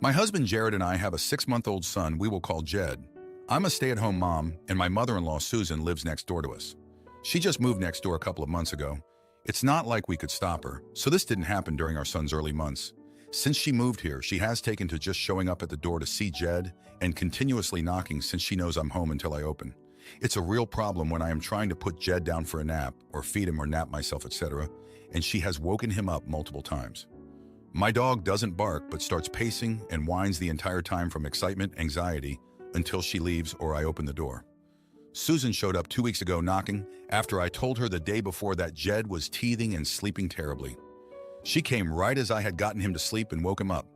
My husband Jared and I have a 6-month-old son we will call Jed. I'm a stay-at-home mom, and my mother-in-law Susan lives next door to us. She just moved next door a couple of months ago. It's not like we could stop her, so this didn't happen during our son's early months. Since she moved here, she has taken to just showing up at the door to see Jed and continuously knocking since she knows I'm home until I open. It's a real problem when I am trying to put Jed down for a nap or feed him or nap myself, etc., and she has woken him up multiple times. My dog doesn't bark but starts pacing and whines the entire time from excitement, anxiety, until she leaves or I open the door. Susan showed up 2 weeks ago knocking after I told her the day before that Jed was teething and sleeping terribly. She came right as I had gotten him to sleep and woke him up.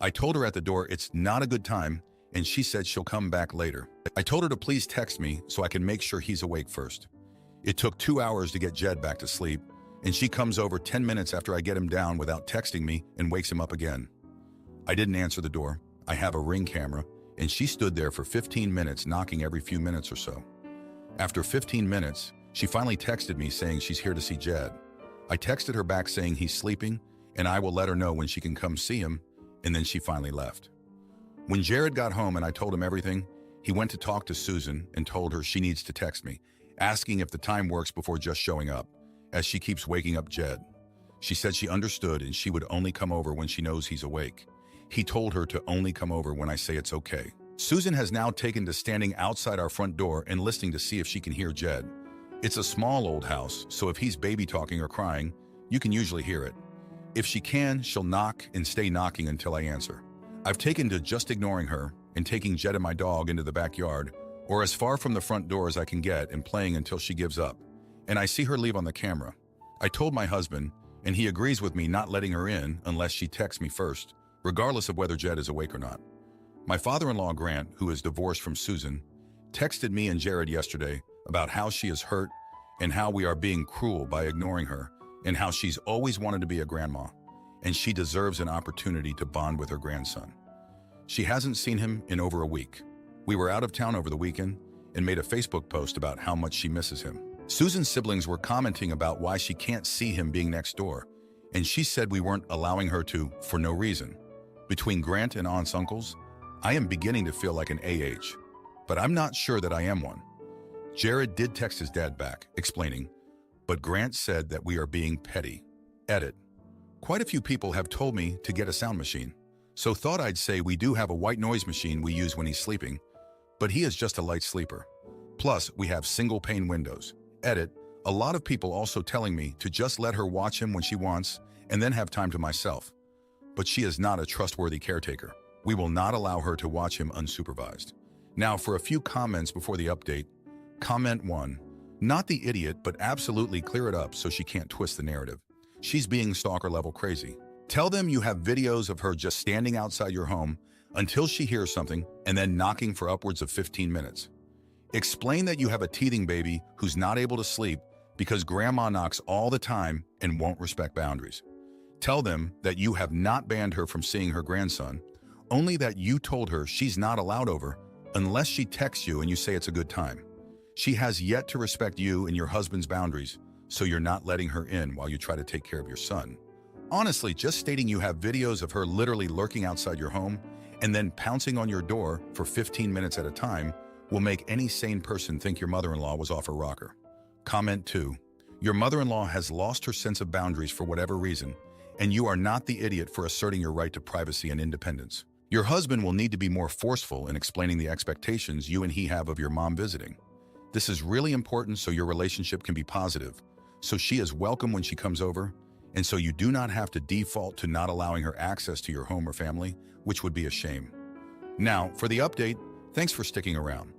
I told her at the door it's not a good time, and she said she'll come back later. I told her to please text me so I can make sure he's awake first. It took 2 hours to get Jed back to sleep, and she comes over 10 minutes after I get him down without texting me and wakes him up again. I didn't answer the door. I have a Ring camera, and she stood there for 15 minutes knocking every few minutes or so. After 15 minutes, she finally texted me saying she's here to see Jed. I texted her back saying he's sleeping, and I will let her know when she can come see him, and then she finally left. When Jared got home and I told him everything, he went to talk to Susan and told her she needs to text me, asking if the time works before just showing up, as she keeps waking up Jed. She said she understood and she would only come over when she knows he's awake. He told her to only come over when I say it's okay. Susan has now taken to standing outside our front door and listening to see if she can hear Jed. It's a small old house, so if he's baby talking or crying, you can usually hear it. If she can, she'll knock and stay knocking until I answer. I've taken to just ignoring her and taking Jed and my dog into the backyard or as far from the front door as I can get and playing until she gives up, and I see her leave on the camera. I told my husband, and he agrees with me not letting her in unless she texts me first, regardless of whether Jed is awake or not. My father-in-law Grant, who is divorced from Susan, texted me and Jared yesterday about how she is hurt and how we are being cruel by ignoring her and how she's always wanted to be a grandma and she deserves an opportunity to bond with her grandson. She hasn't seen him in over a week. We were out of town over the weekend and made a Facebook post about how much she misses him. Susan's siblings were commenting about why she can't see him being next door, and she said we weren't allowing her to for no reason. Between Grant and aunts uncles, I am beginning to feel like an AH, but I'm not sure that I am one. Jared did text his dad back, explaining, but Grant said that we are being petty. Edit. Quite a few people have told me to get a sound machine, so thought I'd say we do have a white noise machine we use when he's sleeping, but he is just a light sleeper. Plus, we have single pane windows. Edit. A lot of people also telling me to just let her watch him when she wants and then have time to myself. But she is not a trustworthy caretaker. We will not allow her to watch him unsupervised. Now for a few comments before the update. Comment 1. Not the idiot, but absolutely clear it up so she can't twist the narrative. She's being stalker level crazy. Tell them you have videos of her just standing outside your home until she hears something and then knocking for upwards of 15 minutes. Explain that you have a teething baby who's not able to sleep because grandma knocks all the time and won't respect boundaries. Tell them that you have not banned her from seeing her grandson, only that you told her she's not allowed over unless she texts you and you say it's a good time. She has yet to respect you and your husband's boundaries, so you're not letting her in while you try to take care of your son. Honestly, just stating you have videos of her literally lurking outside your home and then pouncing on your door for 15 minutes at a time will make any sane person think your mother-in-law was off her rocker. Comment 2. Your mother-in-law has lost her sense of boundaries for whatever reason, and you are not the idiot for asserting your right to privacy and independence. Your husband will need to be more forceful in explaining the expectations you and he have of your mom visiting. This is really important so your relationship can be positive, so she is welcome when she comes over, and so you do not have to default to not allowing her access to your home or family, which would be a shame. Now, for the update, thanks for sticking around.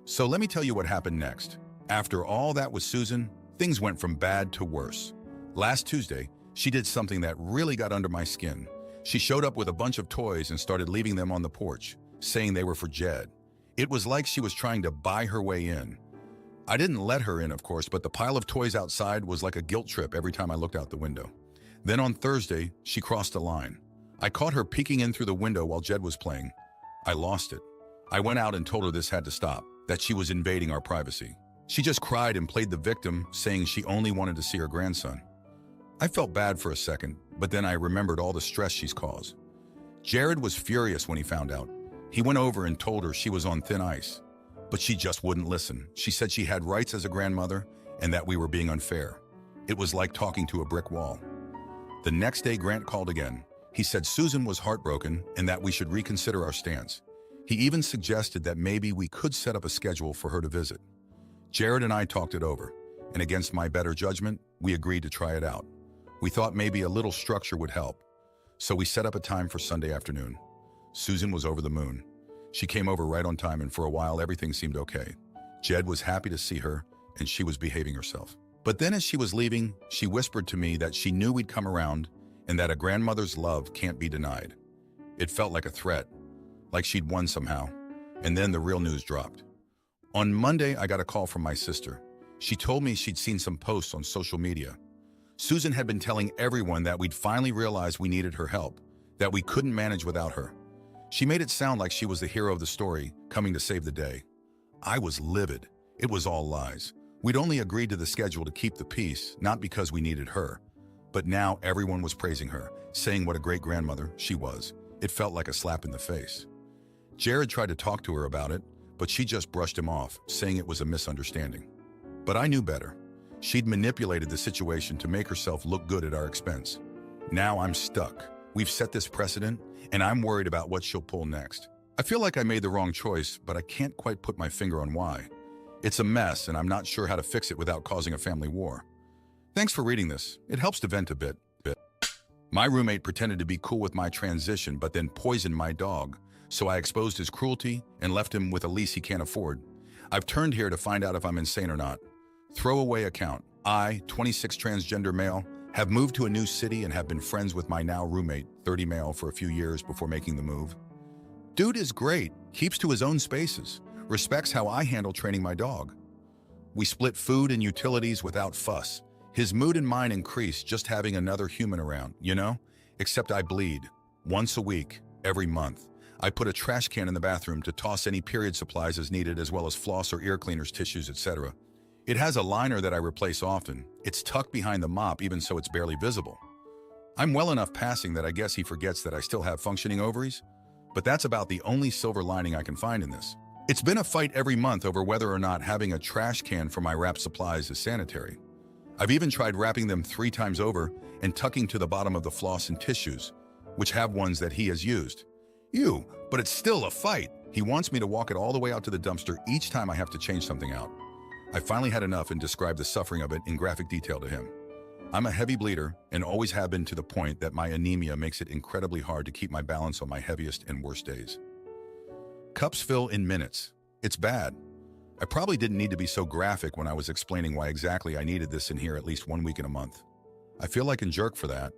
So let me tell you what happened next. After all that with Susan, things went from bad to worse. Last Tuesday, she did something that really got under my skin. She showed up with a bunch of toys and started leaving them on the porch, saying they were for Jed. It was like she was trying to buy her way in. I didn't let her in, of course, but the pile of toys outside was like a guilt trip every time I looked out the window. Then on Thursday, she crossed a line. I caught her peeking in through the window while Jed was playing. I lost it. I went out and told her this had to stop, that she was invading our privacy. She just cried and played the victim, saying she only wanted to see her grandson. I felt bad for a second, but then I remembered all the stress she's caused. Jared was furious when he found out. He went over and told her she was on thin ice. But she just wouldn't listen. She said she had rights as a grandmother and that we were being unfair. It was like talking to a brick wall. The next day, Grant called again. He said Susan was heartbroken and that we should reconsider our stance. He even suggested that maybe we could set up a schedule for her to visit. Jared and I talked it over, and against my better judgment, we agreed to try it out. We thought maybe a little structure would help. So we set up a time for Sunday afternoon. Susan was over the moon. She came over right on time, and for a while everything seemed okay. Jed was happy to see her, and she was behaving herself. But then as she was leaving, she whispered to me that she knew we'd come around and that a grandmother's love can't be denied. It felt like a threat, like she'd won somehow. And then the real news dropped. On Monday, I got a call from my sister. She told me she'd seen some posts on social media. Susan had been telling everyone that we'd finally realized we needed her help, that we couldn't manage without her. She made it sound like she was the hero of the story, coming to save the day. I was livid. It was all lies. We'd only agreed to the schedule to keep the peace, not because we needed her. But now everyone was praising her, saying what a great grandmother she was. It felt like a slap in the face. Jared tried to talk to her about it, but she just brushed him off, saying it was a misunderstanding. But I knew better. She'd manipulated the situation to make herself look good at our expense. Now I'm stuck. We've set this precedent, and I'm worried about what she'll pull next. I feel like I made the wrong choice, but I can't quite put my finger on why. It's a mess, and I'm not sure how to fix it without causing a family war. Thanks for reading this. It helps to vent a bit. My roommate pretended to be cool with my transition, but then poisoned my dog. So I exposed his cruelty and left him with a lease he can't afford. I've turned here to find out if I'm insane or not. Throwaway account. I, 26 transgender male, have moved to a new city and have been friends with my now roommate, 30 male, for a few years before making the move. Dude is great, keeps to his own spaces, respects how I handle training my dog. We split food and utilities without fuss. His mood and mine increase just having another human around, you know? Except I bleed. Once a week, every month. I put a trash can in the bathroom to toss any period supplies as needed, as well as floss or ear cleaners, tissues, etc. It has a liner that I replace often. It's tucked behind the mop, even so it's barely visible. I'm well enough passing that I guess he forgets that I still have functioning ovaries. But that's about the only silver lining I can find in this. It's been a fight every month over whether or not having a trash can for my wrap supplies is sanitary. I've even tried wrapping them 3 times over and tucking to the bottom of the floss and tissues, which have ones that he has used. Ew, but it's still a fight. He wants me to walk it all the way out to the dumpster each time I have to change something out. I finally had enough and described the suffering of it in graphic detail to him. I'm a heavy bleeder and always have been, to the point that my anemia makes it incredibly hard to keep my balance on my heaviest and worst days. Cups fill in minutes. It's bad. I probably didn't need to be so graphic when I was explaining why exactly I needed this in here at least 1 week in a month. I feel like a jerk for that,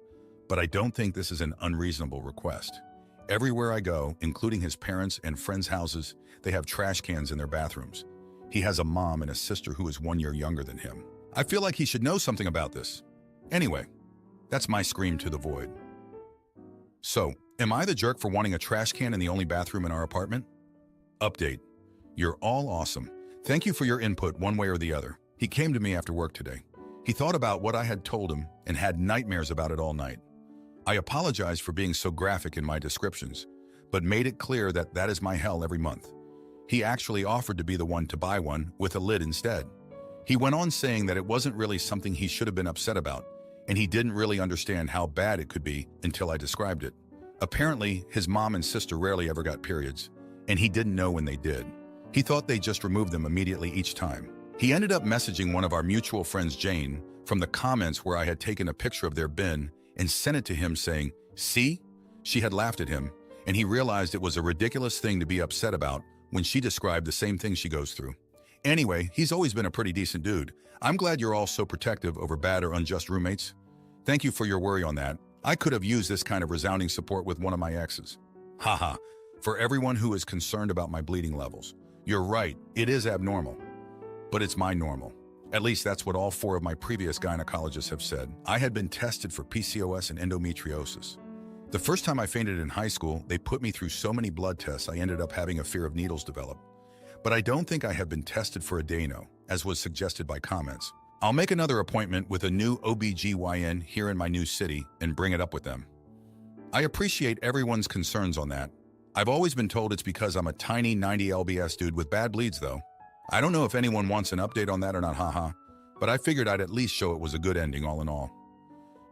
but I don't think this is an unreasonable request. Everywhere I go, including his parents' and friends' houses, they have trash cans in their bathrooms. He has a mom and a sister who is 1 year younger than him. I feel like he should know something about this. Anyway, that's my scream to the void. So, am I the jerk for wanting a trash can in the only bathroom in our apartment? Update. You're all awesome. Thank you for your input one way or the other. He came to me after work today. He thought about what I had told him and had nightmares about it all night. I apologize for being so graphic in my descriptions, but made it clear that that is my hell every month. He actually offered to be the one to buy one with a lid instead. He went on saying that it wasn't really something he should have been upset about, and he didn't really understand how bad it could be until I described it. Apparently, his mom and sister rarely ever got periods, and he didn't know when they did. He thought they just removed them immediately each time. He ended up messaging one of our mutual friends, Jane, from the comments where I had taken a picture of their bin and sent it to him saying, "See?" She had laughed at him, and he realized it was a ridiculous thing to be upset about when she described the same thing she goes through. Anyway, he's always been a pretty decent dude. I'm glad you're all so protective over bad or unjust roommates. Thank you for your worry on that. I could have used this kind of resounding support with one of my exes. Haha. For everyone who is concerned about my bleeding levels, you're right, it is abnormal. But it's my normal. At least that's what all 4 of my previous gynecologists have said. I had been tested for PCOS and endometriosis. The first time I fainted in high school, they put me through so many blood tests I ended up having a fear of needles develop. But I don't think I have been tested for adeno, as was suggested by comments. I'll make another appointment with a new OBGYN here in my new city and bring it up with them. I appreciate everyone's concerns on that. I've always been told it's because I'm a tiny 90 lbs dude with bad bleeds though. I don't know if anyone wants an update on that or not, haha, but I figured I'd at least show it was a good ending all in all.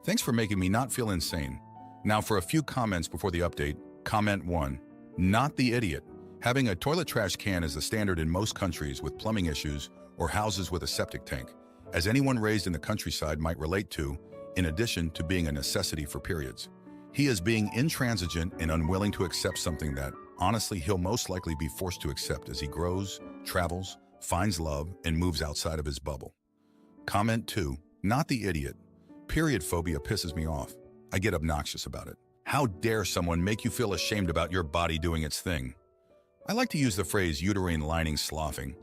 Thanks for making me not feel insane. Now for a few comments before the update. Comment 1. Not the idiot. Having a toilet trash can is the standard in most countries with plumbing issues or houses with a septic tank, as anyone raised in the countryside might relate to, in addition to being a necessity for periods. He is being intransigent and unwilling to accept something that, honestly, he'll most likely be forced to accept as he grows, travels, finds love, and moves outside of his bubble. Comment 2. Not the idiot. Period phobia pisses me off. I get obnoxious about it. How dare someone make you feel ashamed about your body doing its thing? I like to use the phrase uterine lining sloughing,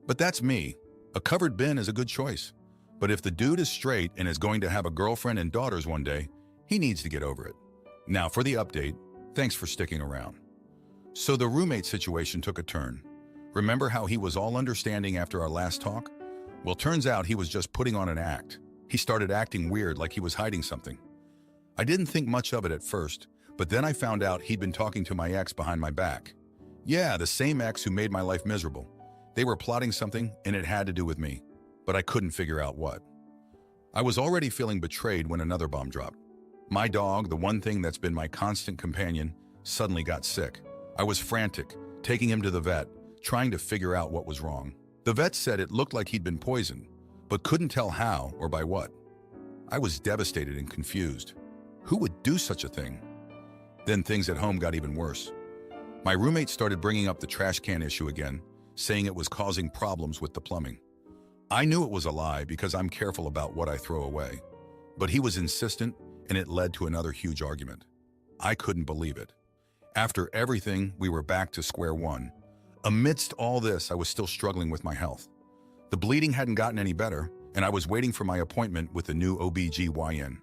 but that's me. A covered bin is a good choice. But if the dude is straight and is going to have a girlfriend and daughters one day, he needs to get over it. Now for the update, thanks for sticking around. So the roommate situation took a turn. Remember how he was all understanding after our last talk? Well, turns out he was just putting on an act. He started acting weird like he was hiding something. I didn't think much of it at first, but then I found out he'd been talking to my ex behind my back. Yeah, the same ex who made my life miserable. They were plotting something and it had to do with me, but I couldn't figure out what. I was already feeling betrayed when another bomb dropped. My dog, the one thing that's been my constant companion, suddenly got sick. I was frantic, taking him to the vet, trying to figure out what was wrong. The vet said it looked like he'd been poisoned, but couldn't tell how or by what. I was devastated and confused. Who would do such a thing? Then things at home got even worse. My roommate started bringing up the trash can issue again, saying it was causing problems with the plumbing. I knew it was a lie because I'm careful about what I throw away, but he was insistent and it led to another huge argument. I couldn't believe it. After everything, we were back to square one. Amidst all this, I was still struggling with my health. The bleeding hadn't gotten any better, and I was waiting for my appointment with the new OBGYN.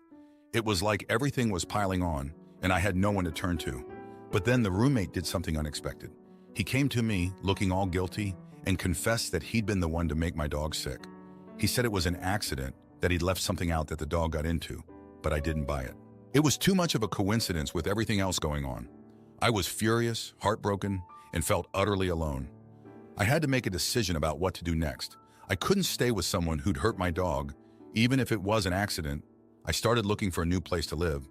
It was like everything was piling on, and I had no one to turn to. But then the roommate did something unexpected. He came to me, looking all guilty, and confessed that he'd been the one to make my dog sick. He said it was an accident, that he'd left something out that the dog got into, but I didn't buy it. It was too much of a coincidence with everything else going on. I was furious, heartbroken, and felt utterly alone. I had to make a decision about what to do next. I couldn't stay with someone who'd hurt my dog, even if it was an accident. I started looking for a new place to live,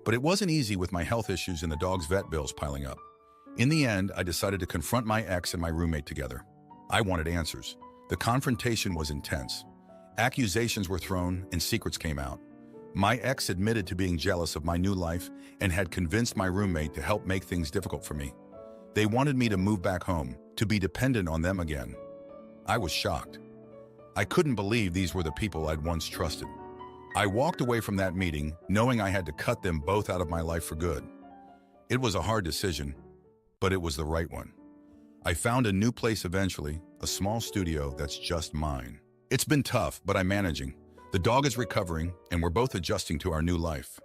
but it wasn't easy with my health issues and the dog's vet bills piling up. In the end, I decided to confront my ex and my roommate together. I wanted answers. The confrontation was intense. Accusations were thrown and secrets came out. My ex admitted to being jealous of my new life and had convinced my roommate to help make things difficult for me. They wanted me to move back home, to be dependent on them again. I was shocked. I couldn't believe these were the people I'd once trusted. I walked away from that meeting knowing I had to cut them both out of my life for good. It was a hard decision, but it was the right one. I found a new place eventually, a small studio that's just mine. It's been tough, but I'm managing. The dog is recovering, and we're both adjusting to our new life.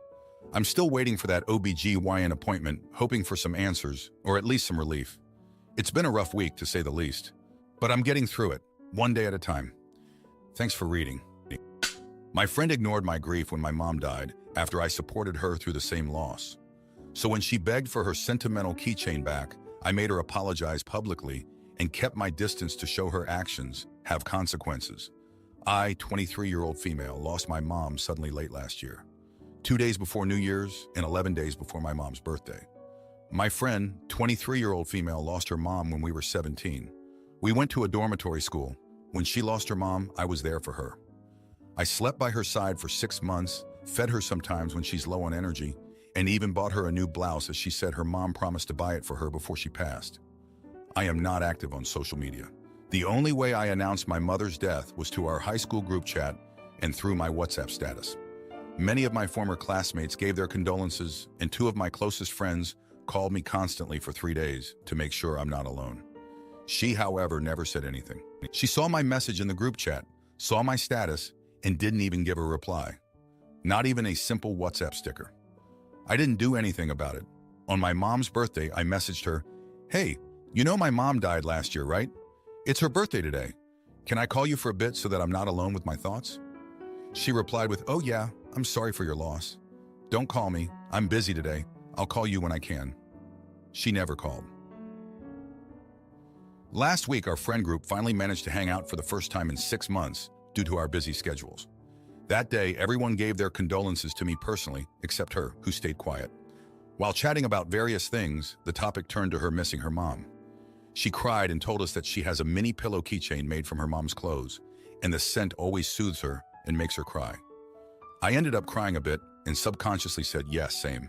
I'm still waiting for that OBGYN appointment, hoping for some answers, or at least some relief. It's been a rough week, to say the least, but I'm getting through it, one day at a time. Thanks for reading. My friend ignored my grief when my mom died after I supported her through the same loss. So when she begged for her sentimental keychain back, I made her apologize publicly and kept my distance to show her actions have consequences. I, 23-year-old female, lost my mom suddenly late last year, 2 days before New Year's and 11 days before my mom's birthday. My friend, 23-year-old female, lost her mom when we were 17. We went to a dormitory school. When she lost her mom, I was there for her. I slept by her side for 6 months, fed her sometimes when she's low on energy, and even bought her a new blouse as she said her mom promised to buy it for her before she passed. I am not active on social media. The only way I announced my mother's death was to our high school group chat and through my WhatsApp status. Many of my former classmates gave their condolences, and 2 of my closest friends called me constantly for 3 days to make sure I'm not alone. She, however, never said anything. She saw my message in the group chat, saw my status, and didn't even give a reply. Not even a simple WhatsApp sticker. I didn't do anything about it. On my mom's birthday, I messaged her, "Hey, you know my mom died last year, right? It's her birthday today. Can I call you for a bit so that I'm not alone with my thoughts?" She replied with, "Oh yeah, I'm sorry for your loss. Don't call me. I'm busy today. I'll call you when I can. She never called. Last week, our friend group finally managed to hang out for the first time in 6 months due to our busy schedules. That day, everyone gave their condolences to me personally, except her, who stayed quiet. While chatting about various things, the topic turned to her missing her mom. She cried and told us that she has a mini pillow keychain made from her mom's clothes, and the scent always soothes her and makes her cry. I ended up crying a bit and subconsciously said, yes, same.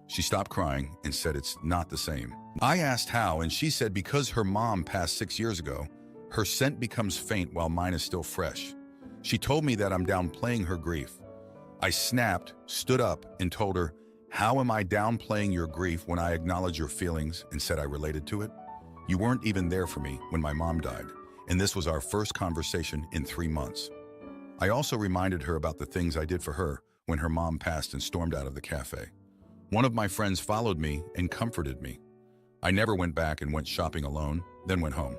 She stopped crying and said it's not the same. I asked how, and she said because her mom passed 6 years ago, her scent becomes faint while mine is still fresh. She told me that I'm downplaying her grief. I snapped, stood up, and told her, how am I downplaying your grief when I acknowledge your feelings and said I related to it? You weren't even there for me when my mom died, and this was our first conversation in 3 months. I also reminded her about the things I did for her when her mom passed and stormed out of the cafe. One of my friends followed me and comforted me. I never went back and went shopping alone, then went home.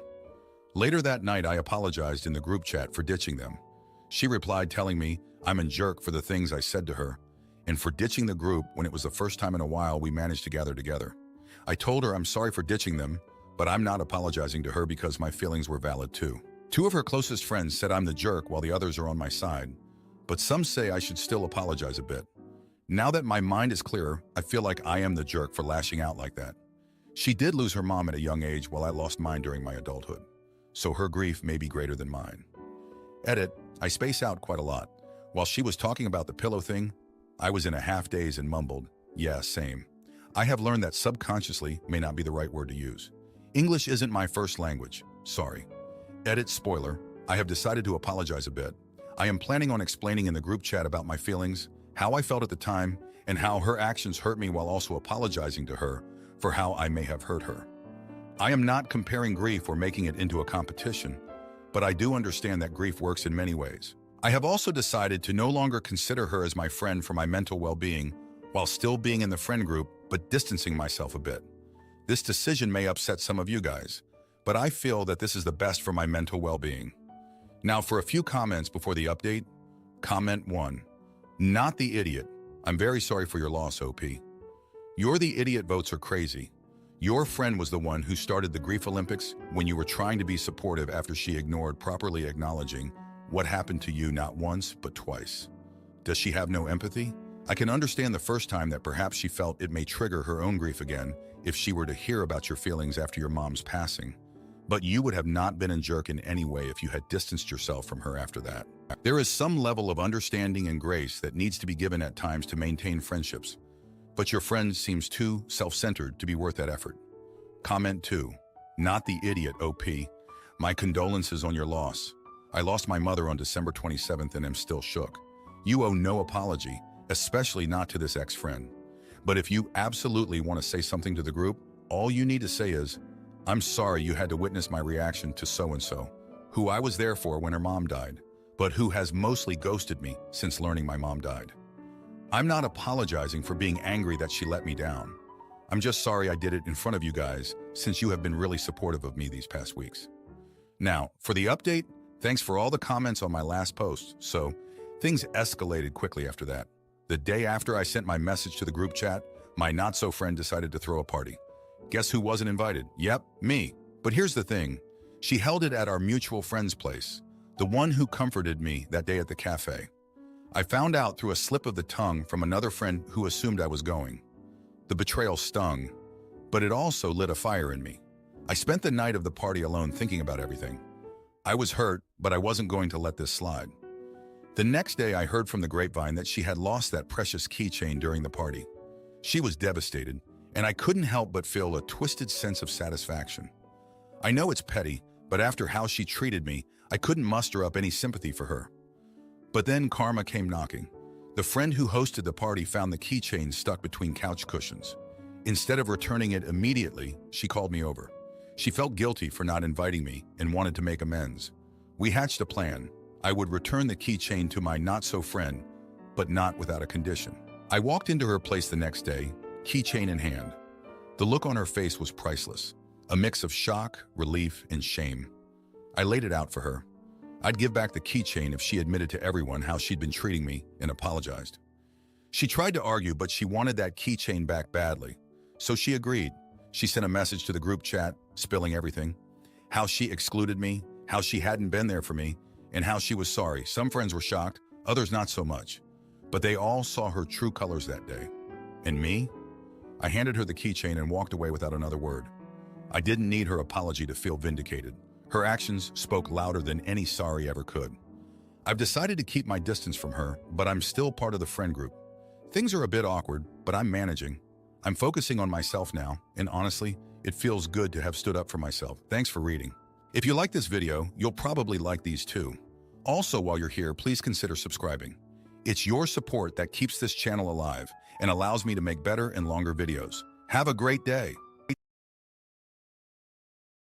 Later that night, I apologized in the group chat for ditching them. She replied telling me I'm a jerk for the things I said to her and for ditching the group when it was the first time in a while we managed to gather together. I told her I'm sorry for ditching them, but I'm not apologizing to her because my feelings were valid too. 2 of her closest friends said I'm the jerk while the others are on my side, but some say I should still apologize a bit. Now that my mind is clearer, I feel like I am the jerk for lashing out like that. She did lose her mom at a young age while I lost mine during my adulthood, so her grief may be greater than mine. Edit, I space out quite a lot. While she was talking about the pillow thing, I was in a half daze and mumbled, yeah, same. I have learned that subconsciously may not be the right word to use. English isn't my first language, sorry. Edit, spoiler, I have decided to apologize a bit. I am planning on explaining in the group chat about my feelings, how I felt at the time, and how her actions hurt me while also apologizing to her for how I may have hurt her. I am not comparing grief or making it into a competition, but I do understand that grief works in many ways. I have also decided to no longer consider her as my friend for my mental well-being while still being in the friend group but distancing myself a bit. This decision may upset some of you guys, but I feel that this is the best for my mental well-being. Now for a few comments before the update. Comment 1. Not the idiot. I'm very sorry for your loss, OP. You're the idiot votes are crazy. Your friend was the one who started the Grief Olympics when you were trying to be supportive after she ignored properly acknowledging what happened to you not once, but twice. Does she have no empathy? I can understand the first time that perhaps she felt it may trigger her own grief again if she were to hear about your feelings after your mom's passing. But you would have not been a jerk in any way if you had distanced yourself from her after that. There is some level of understanding and grace that needs to be given at times to maintain friendships, but your friend seems too self-centered to be worth that effort. Comment 2. Not the idiot, OP. My condolences on your loss. I lost my mother on December 27th and am still shook. You owe no apology, especially not to this ex-friend. But if you absolutely want to say something to the group, all you need to say is, I'm sorry you had to witness my reaction to so-and-so, who I was there for when her mom died, but who has mostly ghosted me since learning my mom died. I'm not apologizing for being angry that she let me down. I'm just sorry I did it in front of you guys since you have been really supportive of me these past weeks. Now, for the update, thanks for all the comments on my last post. So, things escalated quickly after that. The day after I sent my message to the group chat, my not-so-friend decided to throw a party. Guess who wasn't invited? Yep, me. But here's the thing. She held it at our mutual friend's place, the one who comforted me that day at the cafe. I found out through a slip of the tongue from another friend who assumed I was going. The betrayal stung, but it also lit a fire in me. I spent the night of the party alone thinking about everything. I was hurt, but I wasn't going to let this slide. The next day, I heard from the grapevine that she had lost that precious keychain during the party. She was devastated, and I couldn't help but feel a twisted sense of satisfaction. I know it's petty, but after how she treated me, I couldn't muster up any sympathy for her. But then karma came knocking. The friend who hosted the party found the keychain stuck between couch cushions. Instead of returning it immediately, she called me over. She felt guilty for not inviting me and wanted to make amends. We hatched a plan. I would return the keychain to my not-so-friend, but not without a condition. I walked into her place the next day, keychain in hand. The look on her face was priceless, a mix of shock, relief, and shame. I laid it out for her. I'd give back the keychain if she admitted to everyone how she'd been treating me and apologized. She tried to argue, but she wanted that keychain back badly. So she agreed. She sent a message to the group chat, spilling everything. How she excluded me, how she hadn't been there for me, and how she was sorry. Some friends were shocked, others not so much. But they all saw her true colors that day. And me? I handed her the keychain and walked away without another word. I didn't need her apology to feel vindicated. Her actions spoke louder than any sorry ever could. I've decided to keep my distance from her, but I'm still part of the friend group. Things are a bit awkward, but I'm managing. I'm focusing on myself now, and honestly, it feels good to have stood up for myself. Thanks for reading. If you like this video, you'll probably like these too. Also, while you're here, please consider subscribing. It's your support that keeps this channel alive and allows me to make better and longer videos. Have a great day.